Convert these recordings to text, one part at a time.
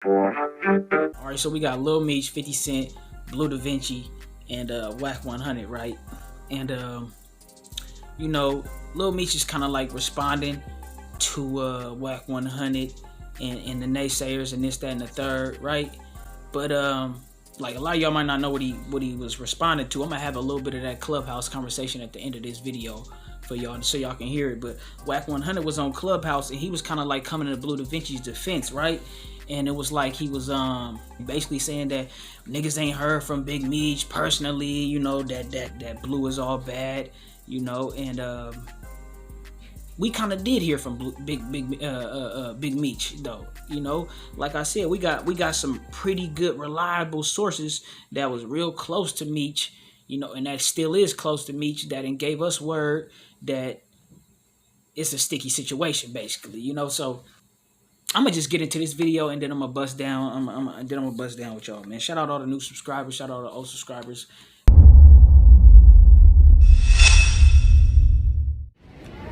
Alright, so we got Lil Meech, 50 Cent, Blue Da Vinci, and Wack100, right? And Lil Meech is kind of like responding to Wack100 and the naysayers and this, that, and the third, right? But like a lot of y'all might not know what he was responding to. I'm gonna have a little bit of that Clubhouse conversation at the end of this video for y'all so y'all can hear it. But Wack100 was on Clubhouse and he was kind of like coming to Blue Da Vinci's defense, right? And it was like he was basically saying that niggas ain't heard from Big Meech personally, that Blue is all bad, and we kind of did hear from Big Meech though, like I said, we got some pretty good reliable sources that was real close to Meech, and that still is close to Meech, that and gave us word that it's a sticky situation basically, so I'm gonna just get into this video and then I'm gonna bust down. I'm gonna bust down with y'all, man. Shout out all the new subscribers. Shout out all the old subscribers.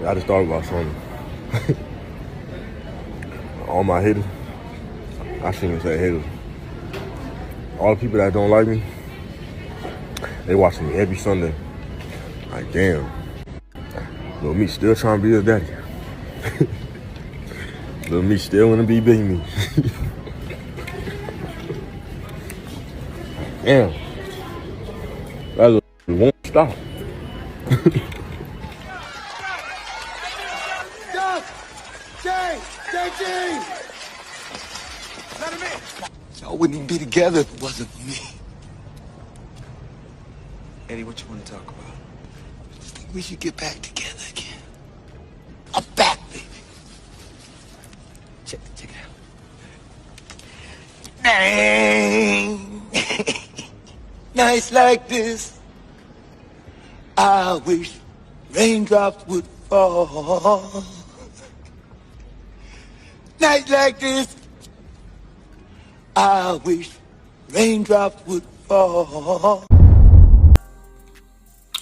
I just thought about something. All my haters, I shouldn't say haters. All the people that don't like me, they watching me every Sunday. Like, damn. Lil Meech still trying to be his daddy. Lil Meech still wanna be Big Meech. Damn. That won't stop. Y'all wouldn't be together if it wasn't for me. Eddie, what you want to talk about? I just think we should get back together again. I'm back, baby. Check it out. Dang. Nights like this, I wish raindrops would fall. Nights like this, I wish raindrops would fall.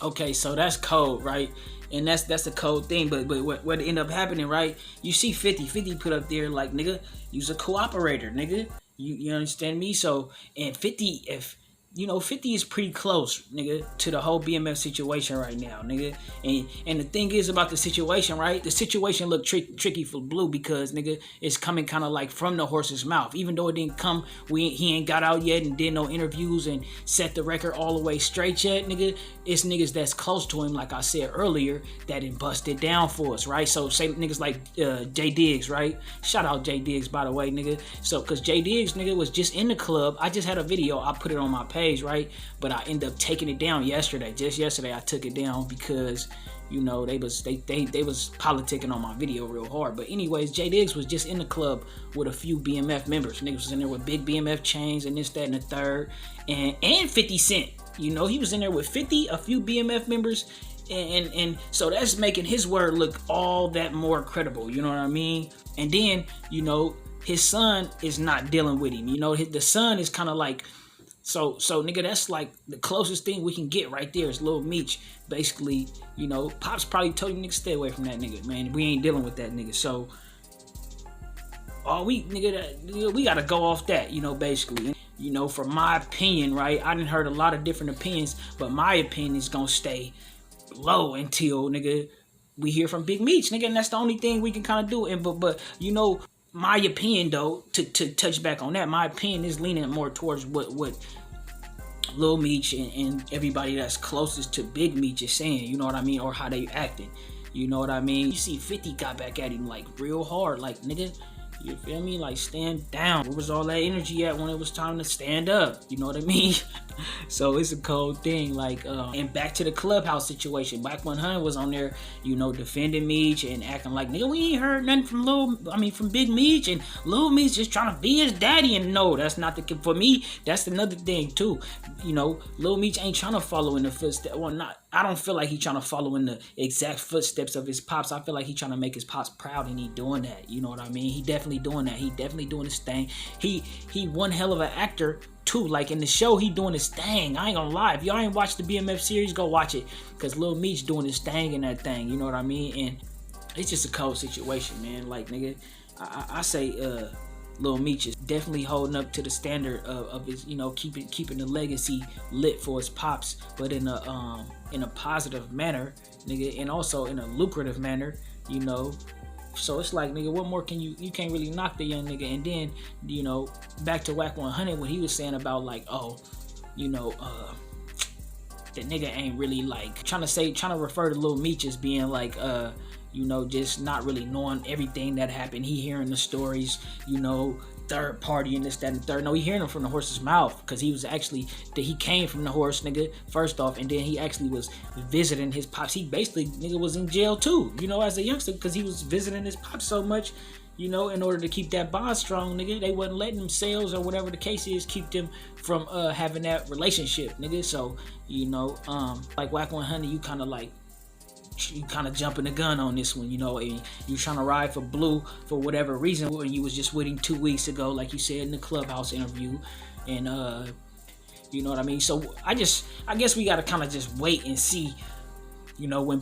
Okay, so that's code, right? And that's a code thing, but what ended up happening, right? You see 50 put up there like, nigga, you's a cooperator, nigga. You understand me? So, and 50, if 50 is pretty close, nigga, to the whole BMF situation right now, nigga. And the thing is about the situation, right? The situation looked tricky for Blue because, nigga, it's coming kind of like from the horse's mouth. Even though it didn't come, he ain't got out yet and did no interviews and set the record all the way straight yet, nigga. It's niggas that's close to him, like I said earlier, that done busted down for us, right? So say niggas like J Diggs, right? Shout out J Diggs, by the way, nigga. So, cause J Diggs, nigga, was just in the club. I just had a video. I put it on my page, right? But I ended up taking it down yesterday. Just yesterday, I took it down because they was politicking on my video real hard. But anyways, J Diggs was just in the club with a few BMF members. Niggas was in there with big BMF chains and this, that, and the third, and 50 Cent. He was in there with 50, a few BMF members, and so that's making his word look all that more credible. You know what I mean? And then his son is not dealing with him. The son is kind of like. So nigga, that's like the closest thing we can get right there is Lil Meech. Basically, Pops probably told you nigga stay away from that nigga, man. We ain't dealing with that nigga. So we gotta go off that, basically. From my opinion, right? I done heard a lot of different opinions, but my opinion is gonna stay low until nigga we hear from Big Meech, nigga, and that's the only thing we can kind of do. And but my opinion though, to touch back on that, my opinion is leaning more towards what Lil Meech and everybody that's closest to Big Meech is saying, you know what I mean, or how they acting, you know what I mean. You see 50 got back at him like real hard, like nigga, you feel me, like stand down. Where was all that energy at when it was time to stand up, you know what I mean? So it's a cold thing, like and back to the Clubhouse situation. Wack100 was on there, defending Meech and acting like, nigga, we ain't heard nothing from Big Meech, and Lil Meech just trying to be his daddy. And no, that's not the, for me, that's another thing too. Lil Meech ain't trying to follow in the footsteps. Well, not, I don't feel like he trying to follow in the exact footsteps of his pops. I feel like he trying to make his pops proud, and he doing that. You know what I mean? He definitely doing that. He definitely doing his thing. He one hell of an actor too. Like in the show, he doing his thing. I ain't gonna lie. If y'all ain't watched the BMF series, go watch it, cause Lil Meech doing his thing in that thing. You know what I mean? And it's just a cold situation, man. Like nigga, I say Lil Meech is definitely holding up to the standard of his, you know, keeping the legacy lit for his pops, but in a positive manner, nigga, and also in a lucrative manner, you know. So it's like, nigga, what more can you can't really knock the young nigga. And then, you know, back to Wack100, what he was saying about like, oh, you know, that nigga ain't really like trying to refer to Lil Meech as being like, you know, just not really knowing everything that happened. He hearing the stories, you know, third party and this, that, and the third. No, he hearing them from the horse's mouth, because he was actually, that he came from the horse, nigga, first off, and then he actually was visiting his pops. He basically, nigga, was in jail too, you know, as a youngster, because he was visiting his pops so much, you know, in order to keep that bond strong, nigga. They wasn't letting them sales or whatever the case is keep them from having that relationship, nigga. So, you know, like Wack100, you kind of jumping the gun on this one, you know, and you trying to ride for Blue for whatever reason, when you was just with him 2 weeks ago, like you said in the Clubhouse interview, and you know what I mean. So I guess we gotta kind of just wait and see, you know, when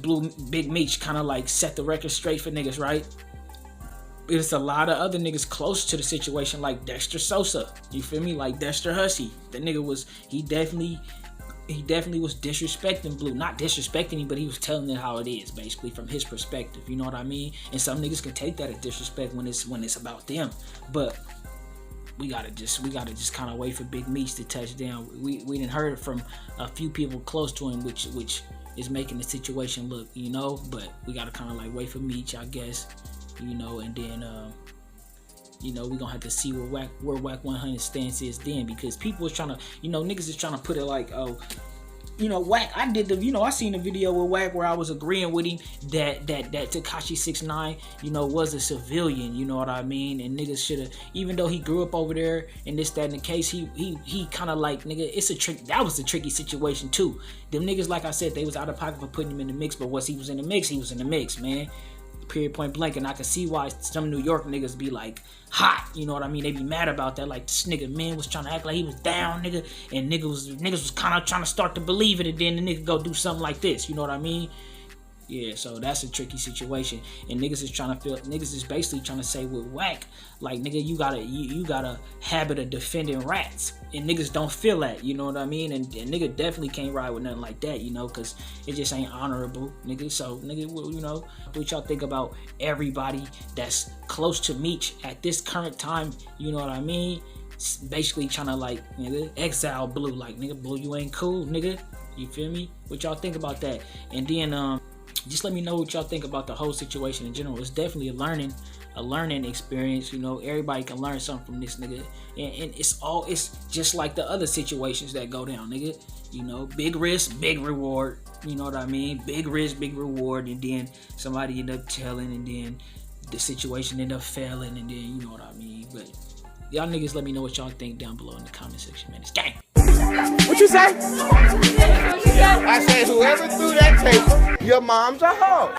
Big Meech kind of like set the record straight for niggas, right? There's a lot of other niggas close to the situation, like Dexter Sosa, you feel me, like Dexter Hussey. The nigga was, he definitely was disrespecting Blue. Not disrespecting him, but he was telling it how it is, basically, from his perspective. You know what I mean? And some niggas can take that as disrespect when it's about them. But we gotta just kind of wait for Big Meech to touch down. We didn't heard it from a few people close to him, which is making the situation look, you know. But we gotta kind of like wait for Meech, I guess, you know, and then you know, we're gonna have to see where Wack100 stance is then, because people is trying to, you know, niggas is trying to put it like, oh, you know, Wack, I seen a video with Wack where I was agreeing with him that Tekashi 6ix9ine, you know, was a civilian, you know what I mean, and niggas shoulda, even though he grew up over there and this, that, and the case, he kind of like, nigga, that was a tricky situation too. Them niggas, like I said, they was out of pocket for putting him in the mix, but once he was in the mix, man. Period, point blank. And I can see why some New York niggas be like hot, you know what I mean? They be mad about that, like this nigga man was trying to act like he was down, nigga, and niggas was kind of trying to start to believe it, and then the nigga go do something like this, you know what I mean? Yeah, so that's a tricky situation, and niggas is basically trying to say with Wack, like, nigga, you got a habit of defending rats, and niggas don't feel that, you know what I mean? And nigga definitely can't ride with nothing like that, you know, because it just ain't honorable, nigga. So, nigga, you know, what y'all think about everybody that's close to Meech at this current time, you know what I mean? Basically trying to, like, nigga, exile Blue, like, nigga, Blue, you ain't cool, nigga, you feel me? What y'all think about that? And then, just let me know what y'all think about the whole situation in general. It's definitely a learning experience, you know. Everybody can learn something from this nigga, and it's just like the other situations that go down, nigga. You know, big risk, big reward. You know what I mean? Big risk, big reward, and then somebody end up telling, and then the situation end up failing, and then you know what I mean. But y'all niggas, let me know what y'all think down below in the comment section, man. It's gang. What you say? I said whoever threw that paper, your mom's a hoe.